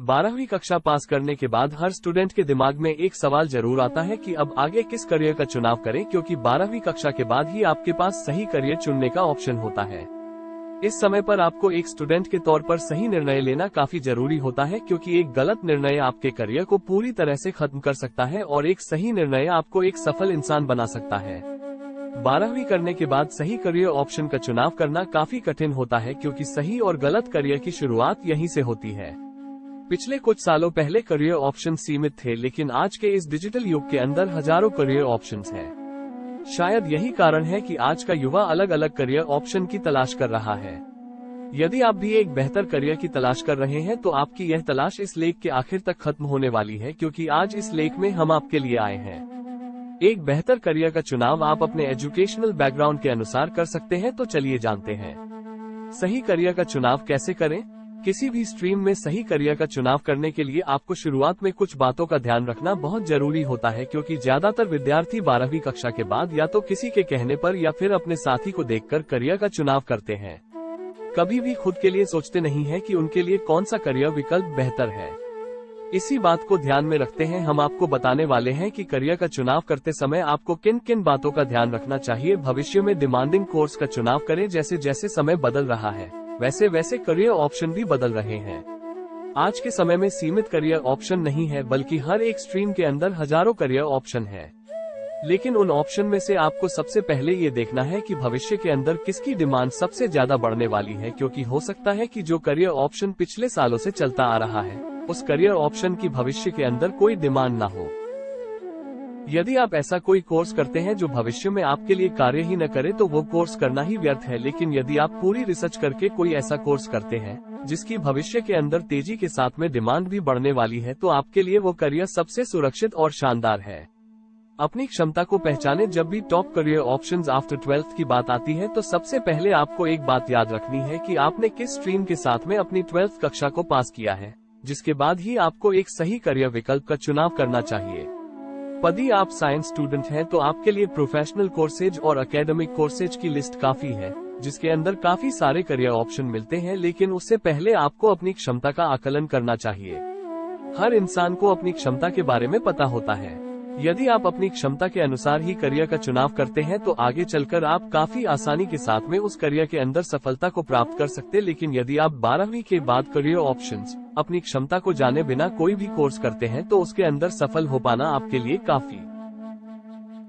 12वीं कक्षा पास करने के बाद हर स्टूडेंट के दिमाग में एक सवाल जरूर आता है कि अब आगे किस करियर का चुनाव करें, क्योंकि 12वीं कक्षा के बाद ही आपके पास सही करियर चुनने का ऑप्शन होता है। इस समय पर आपको एक स्टूडेंट के तौर पर सही निर्णय लेना काफी जरूरी होता है, क्योंकि एक गलत निर्णय आपके करियर को पूरी तरह से खत्म कर सकता है और एक सही निर्णय आपको एक सफल इंसान बना सकता है। 12वीं करने के बाद सही करियर ऑप्शन का चुनाव करना काफी कठिन होता है, क्योंकि सही और गलत करियर की शुरुआत यहीं से होती है। पिछले कुछ सालों पहले करियर ऑप्शन सीमित थे, लेकिन आज के इस डिजिटल युग के अंदर हजारों करियर ऑप्शंस हैं। शायद यही कारण है कि आज का युवा अलग अलग करियर ऑप्शन की तलाश कर रहा है। यदि आप भी एक बेहतर करियर की तलाश कर रहे हैं तो आपकी यह तलाश इस लेख के आखिर तक खत्म होने वाली है, क्योंकि आज इस लेख में हम आपके लिए आए हैं। एक बेहतर करियर का चुनाव आप अपने एजुकेशनल बैकग्राउंड के अनुसार कर सकते हैं, तो चलिए जानते हैं सही करियर का चुनाव कैसे करें। किसी भी स्ट्रीम में सही करियर का चुनाव करने के लिए आपको शुरुआत में कुछ बातों का ध्यान रखना बहुत जरूरी होता है, क्योंकि ज्यादातर विद्यार्थी 12वीं कक्षा के बाद या तो किसी के कहने पर या फिर अपने साथी को देखकर करियर का चुनाव करते हैं। कभी भी खुद के लिए सोचते नहीं है कि उनके लिए कौन सा करियर विकल्प बेहतर है। इसी बात को ध्यान में रखते हैं हम आपको बताने वाले हैं कि करियर का चुनाव करते समय आपको किन किन बातों का ध्यान रखना चाहिए। भविष्य में डिमांडिंग कोर्स का चुनाव करें। जैसे जैसे समय बदल रहा है वैसे वैसे करियर ऑप्शन भी बदल रहे हैं। आज के समय में सीमित करियर ऑप्शन नहीं है, बल्कि हर एक स्ट्रीम के अंदर हजारों करियर ऑप्शन है। लेकिन उन ऑप्शन में से आपको सबसे पहले ये देखना है कि भविष्य के अंदर किसकी डिमांड सबसे ज्यादा बढ़ने वाली है, क्योंकि हो सकता है कि जो करियर ऑप्शन पिछले सालों से चलता आ रहा है उस करियर ऑप्शन की भविष्य के अंदर कोई डिमांड ना हो। यदि आप ऐसा कोई कोर्स करते हैं जो भविष्य में आपके लिए कार्य ही न करे तो वो कोर्स करना ही व्यर्थ है। लेकिन यदि आप पूरी रिसर्च करके कोई ऐसा कोर्स करते हैं जिसकी भविष्य के अंदर तेजी के साथ में डिमांड भी बढ़ने वाली है, तो आपके लिए वो करियर सबसे सुरक्षित और शानदार है। अपनी क्षमता को पहचाने। जब भी top career options after 12th की बात आती है तो सबसे पहले आपको एक बात याद रखनी है कि आपने किस स्ट्रीम के साथ में अपनी 12th कक्षा को पास किया है, जिसके बाद ही आपको एक सही करियर विकल्प का चुनाव करना चाहिए। यदि आप साइंस स्टूडेंट हैं तो आपके लिए प्रोफेशनल कोर्सेज और एकेडमिक कोर्सेज की लिस्ट काफी है, जिसके अंदर काफी सारे करियर ऑप्शन मिलते हैं। लेकिन उससे पहले आपको अपनी क्षमता का आकलन करना चाहिए। हर इंसान को अपनी क्षमता के बारे में पता होता है। यदि आप अपनी क्षमता के अनुसार ही करियर का चुनाव करते हैं तो आगे चलकर आप काफी आसानी के साथ में उस करियर के अंदर सफलता को प्राप्त कर सकते। लेकिन यदि आप 12वीं के बाद करियर ऑप्शंस अपनी क्षमता को जाने बिना कोई भी कोर्स करते हैं तो उसके अंदर सफल हो पाना आपके लिए काफी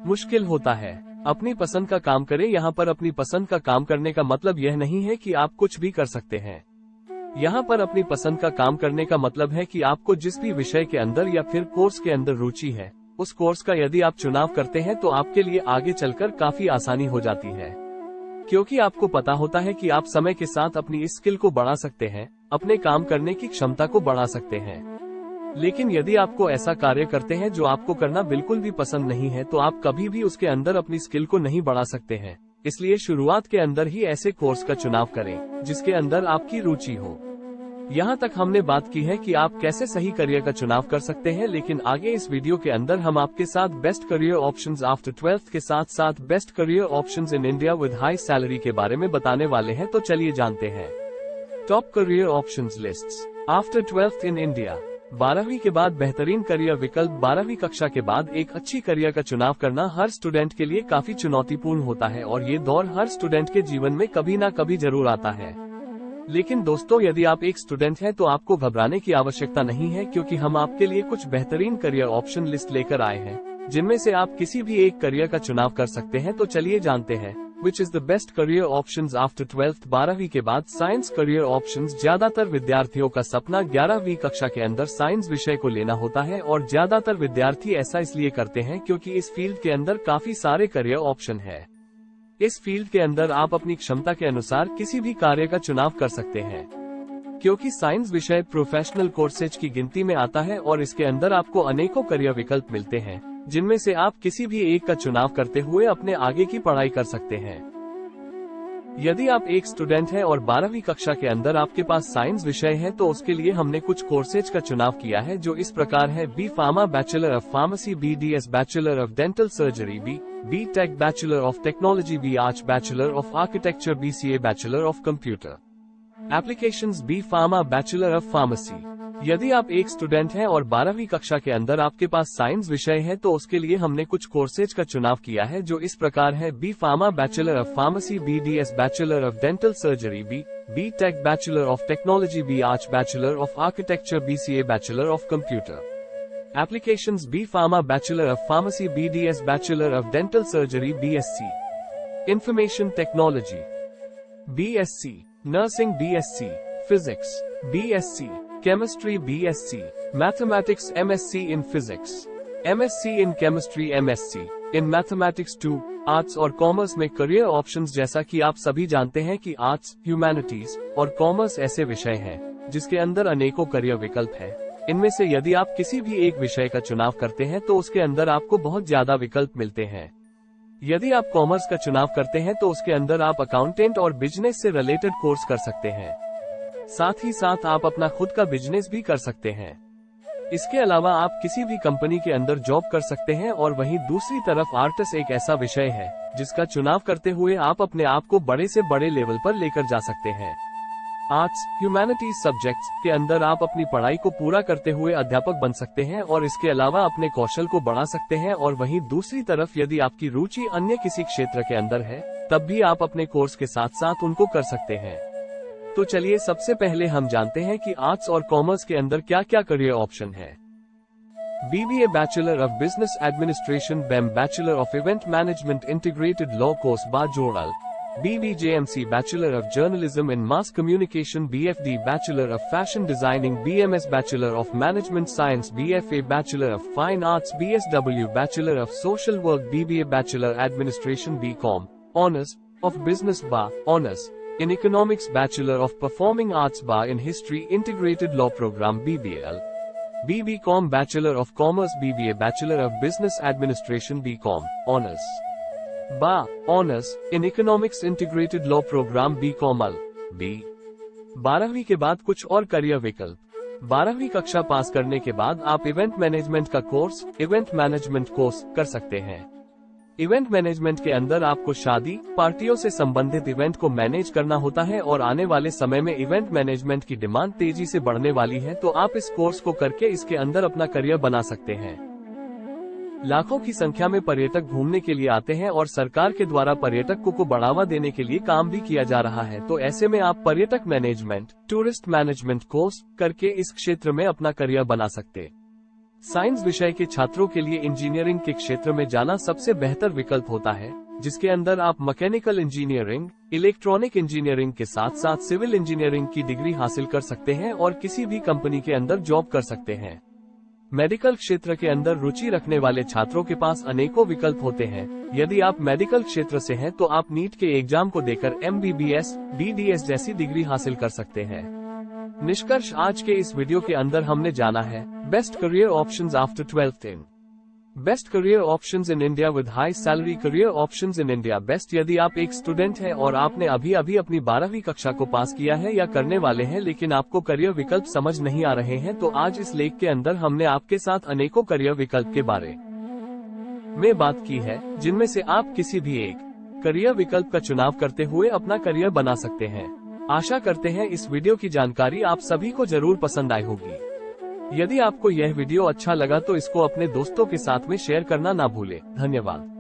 मुश्किल होता है। अपनी पसंद का काम करें। यहाँ पर अपनी पसंद का काम करने का मतलब यह नहीं है कि आप कुछ भी कर सकते हैं। यहाँ पर अपनी पसंद का काम करने का मतलब है कि आपको जिस भी विषय के अंदर या फिर कोर्स के अंदर रुचि है उस कोर्स का यदि आप चुनाव करते हैं तो आपके लिए आगे चलकर काफी आसानी हो जाती है, क्योंकि आपको पता होता है कि आप समय के साथ अपनी इस स्किल को बढ़ा सकते हैं, अपने काम करने की क्षमता को बढ़ा सकते हैं। लेकिन यदि आपको ऐसा कार्य करते हैं जो आपको करना बिल्कुल भी पसंद नहीं है तो आप कभी भी उसके अंदर अपनी स्किल को नहीं बढ़ा सकते हैं। इसलिए शुरुआत के अंदर ही ऐसे कोर्स का चुनाव करें जिसके अंदर आपकी रुचि हो। यहाँ तक हमने बात की है कि आप कैसे सही करियर का चुनाव कर सकते हैं, लेकिन आगे इस वीडियो के अंदर हम आपके साथ best career options after 12th के साथ साथ best career options in India with high salary के बारे में बताने वाले हैं। तो चलिए जानते हैं top career options lists after 12th in India. 12वीं के बाद बेहतरीन करियर विकल्प। 12वीं कक्षा के बाद एक अच्छी करियर का चुनाव करना हर स्टूडेंट के लिए काफी चुनौतीपूर्ण होता है और ये दौर हर स्टूडेंट के जीवन में कभी ना कभी जरूर आता है। लेकिन दोस्तों, यदि आप एक स्टूडेंट हैं तो आपको घबराने की आवश्यकता नहीं है, क्योंकि हम आपके लिए कुछ बेहतरीन करियर ऑप्शन लिस्ट लेकर आए हैं जिनमें से आप किसी भी एक करियर का चुनाव कर सकते हैं। तो चलिए जानते हैं which is the best career options after 12th। 12वीं के बाद साइंस करियर ऑप्शंस। ज्यादातर विद्यार्थियों का सपना 11वीं कक्षा के अंदर साइंस विषय को लेना होता है और ज्यादातर विद्यार्थी ऐसा इसलिए करते हैं क्योंकि इस फील्ड के अंदर काफी सारे करियर ऑप्शन है। इस फील्ड के अंदर आप अपनी क्षमता के अनुसार किसी भी कार्य का चुनाव कर सकते हैं, क्योंकि साइंस विषय प्रोफेशनल कोर्सेज की गिनती में आता है और इसके अंदर आपको अनेकों करियर विकल्प मिलते हैं जिनमें से आप किसी भी एक का चुनाव करते हुए अपने आगे की पढ़ाई कर सकते हैं। यदि आप एक स्टूडेंट हैं और 12वीं कक्षा के अंदर आपके पास साइंस विषय है तो उसके लिए हमने कुछ कोर्सेज का चुनाव किया है जो इस प्रकार है: B pharma bachelor of pharmacy, BDS bachelor of dental surgery, B tech bachelor of technology, B arch bachelor of architecture, BCA bachelor of computer applications, B pharma bachelor of pharmacy. यदि आप एक स्टूडेंट हैं और 12वीं कक्षा के अंदर आपके पास साइंस विषय है तो उसके लिए हमने कुछ कोर्सेज का चुनाव किया है जो इस प्रकार है: B pharma bachelor of pharmacy, BDS bachelor of dental surgery, B tech bachelor of technology, B arch bachelor of architecture, BCA bachelor of computer applications, B pharma bachelor of pharmacy, BDS bachelor of dental surgery, BSc information technology, BSc nursing, BSc physics, BSc Chemistry, BSc Mathematics, MSc in Physics, MSc in Chemistry, MSc in Mathematics 2। Arts और commerce में career options, जैसा कि आप सभी जानते हैं कि arts, humanities और कॉमर्स ऐसे विषय हैं जिसके अंदर अनेकों करियर विकल्प हैं। इनमें से यदि आप किसी भी एक विषय का चुनाव करते हैं तो उसके अंदर आपको बहुत ज्यादा विकल्प मिलते हैं। यदि आप कॉमर्स का चुनाव करते हैं तो उसके अंदर आप अकाउंटेंट और बिजनेस से रिलेटेड कोर्स कर सकते हैं। साथ ही साथ आप अपना खुद का बिजनेस भी कर सकते हैं। इसके अलावा आप किसी भी कंपनी के अंदर जॉब कर सकते हैं। और वहीं दूसरी तरफ आर्ट्स एक ऐसा विषय है जिसका चुनाव करते हुए आप अपने आप को बड़े से बड़े लेवल पर लेकर जा सकते हैं। आर्ट्स, ह्यूमैनिटीज सब्जेक्ट्स के अंदर आप अपनी पढ़ाई को पूरा करते हुए अध्यापक बन सकते हैं और इसके अलावा अपने कौशल को बढ़ा सकते हैं। और वहीं दूसरी तरफ यदि आपकी रुचि अन्य किसी क्षेत्र के अंदर है तब भी आप अपने कोर्स के साथ साथ उनको कर सकते हैं। तो चलिए सबसे पहले हम जानते हैं कि आर्ट्स और कॉमर्स के अंदर क्या क्या करियर ऑप्शन है। BBA bachelor of business administration, BEM bachelor of event management integrated law course जोड़ल, BBJMC bachelor of journalism in mass communication, BFD bachelor of fashion designing, BMS bachelor of management science, BFA bachelor of fine arts, BSW bachelor of social work, BBA bachelor administration, BCom honours of business, honours in economics, bachelor of performing arts, in history integrated law program, BBL, BBCom bachelor of commerce, BBA bachelor of business administration, BCom honors, honors in economics integrated law program, BCom B। 12वीं के बाद कुछ और career विकल्प। 12वीं कक्षा पास करने के बाद आप इवेंट मैनेजमेंट का कोर्स, इवेंट मैनेजमेंट कोर्स कर सकते हैं। इवेंट मैनेजमेंट के अंदर आपको शादी, पार्टियों से संबंधित इवेंट को मैनेज करना होता है और आने वाले समय में इवेंट मैनेजमेंट की डिमांड तेजी से बढ़ने वाली है, तो आप इस कोर्स को करके इसके अंदर अपना करियर बना सकते हैं। लाखों की संख्या में पर्यटक घूमने के लिए आते हैं और सरकार के द्वारा पर्यटकों को बढ़ावा देने के लिए काम भी किया जा रहा है। तो ऐसे में आप पर्यटक मैनेजमेंट, टूरिस्ट मैनेजमेंट कोर्स करके इस क्षेत्र में अपना करियर बना सकते। साइंस विषय के छात्रों के लिए इंजीनियरिंग के क्षेत्र में जाना सबसे बेहतर विकल्प होता है, जिसके अंदर आप मैकेनिकल इंजीनियरिंग, इलेक्ट्रॉनिक इंजीनियरिंग के साथ साथ सिविल इंजीनियरिंग की डिग्री हासिल कर सकते हैं और किसी भी कंपनी के अंदर जॉब कर सकते हैं। मेडिकल क्षेत्र के अंदर रुचि रखने वाले छात्रों के पास अनेकों विकल्प होते हैं। यदि आप मेडिकल क्षेत्र से हैं तो आप नीट के एग्जाम को देकर MBBS, BDS जैसी डिग्री हासिल कर सकते हैं। निष्कर्ष, आज के इस वीडियो के अंदर हमने जाना है best career options after 12th in best career options in India with high salary career options in India best. यदि आप एक स्टूडेंट हैं और आपने अभी अपनी 12वीं कक्षा को पास किया है या करने वाले हैं लेकिन आपको करियर विकल्प समझ नहीं आ रहे हैं, तो आज इस लेख के अंदर हमने आपके साथ अनेकों करियर विकल्प के बारे में बात की है, जिनमें से आप किसी भी एक करियर विकल्प का चुनाव करते हुए अपना करियर बना सकते हैं। आशा करते हैं इस वीडियो की जानकारी आप सभी को जरूर पसंद आई होगी। यदि आपको यह वीडियो अच्छा लगा तो इसको अपने दोस्तों के साथ में शेयर करना ना भूलें। धन्यवाद।